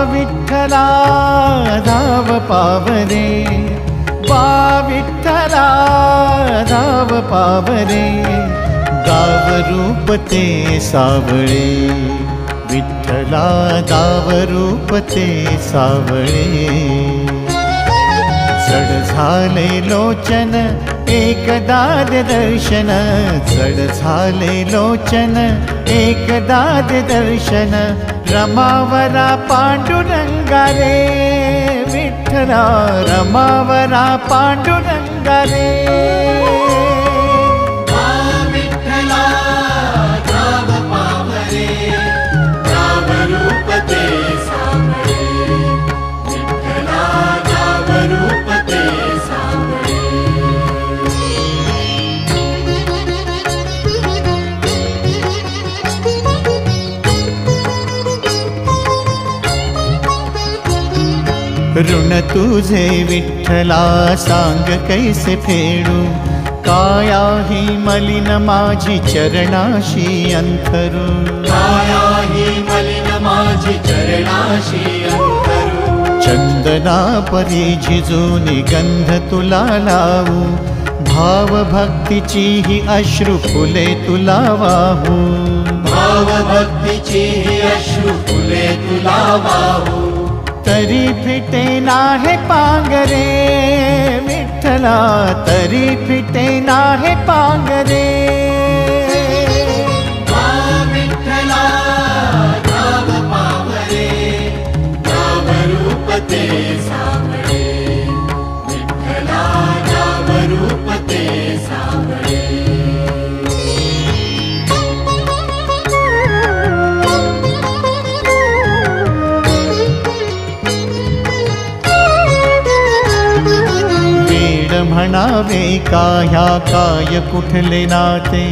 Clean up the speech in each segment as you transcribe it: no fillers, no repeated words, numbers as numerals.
विठ्ठला धाव पावरे, बा विठ्ठला धाव पावरे, गाव रूप ते सावळे, विठ्ठला गाव रूप ते सावळे। जड झाले लोचन एकदा दर्शन, जड झाले लोचन एकदा दर्शन, रमावरा पांडुरंगा रे, विठ्ठला रमावरा पांडुरंगा रे। विठ्ठला धाव पावरे, गाव रूप ते सावळे, विठ्ठला गाव रूप ते सावळे। ऋण तुझे विठ्ठला सांग कैसे फेडू, काया ही मलिन माझी चरणाशी अंतरू, काया ही मलिन माझी चरणाशी अंतरू। चंदना परी झिजूनी गंध तुला लावू, भाव भक्तीची ही अश्रु फुले तुला वाहू, भाव भक्तीची ही अश्रु फुले तुला वाहू। तरी फिटे नाहे पांगरे, विठ्ठला तरी फिटे नाहे पांगरे। विठ्ठला धाव पावरे, गाव रूप ते सावळे, विठ्ठला गाव रूप ते सावळे। म्हणावे काह्या काय कुठले नाते,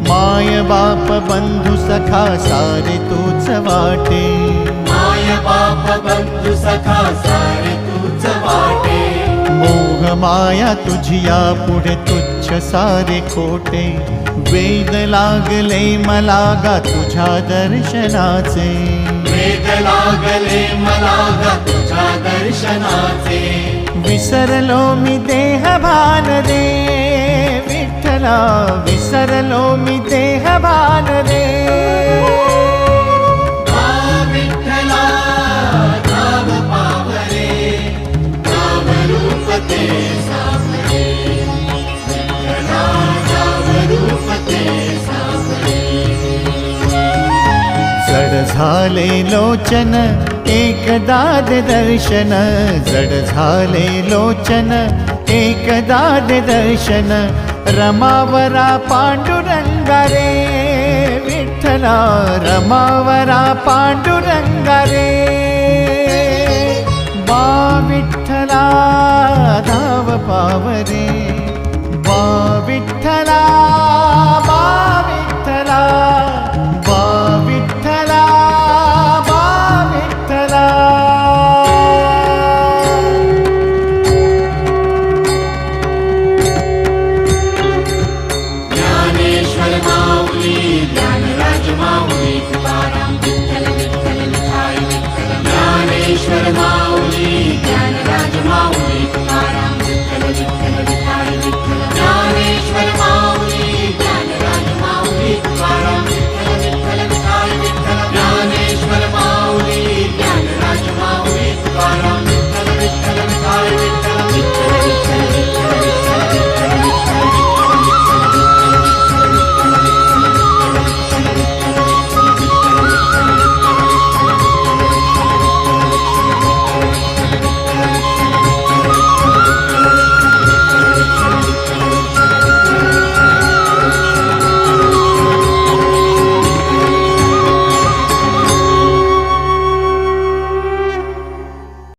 माय बाप बंधू सखा सारे तूच वाटे, माय बाप बंधू सखा सारे तूच वाटे। मोह माया तुझिया पुढे तुच्छ सारे खोटे, वेद लागले मला गा तुझ्या दर्शनाचे, वेद लागले मला गा तुझ्या दर्शनाचे। विसरलो मी देह भान रे, विठ्ठला विसरलो मी देह भान रे। विठ्ठला धाव पावरे, गाव रूप ते सावळे, विठ्ठला गाव रूप ते सावळे। जड झाले लोचन एकदा दर्शन, जड झाले लोचन एकदा दर्शन, रमावरा पांडुरंगा रे, विठ्ठला रमावरा पांडुरंगा रे। बा विठ्ठला धाव पावरे,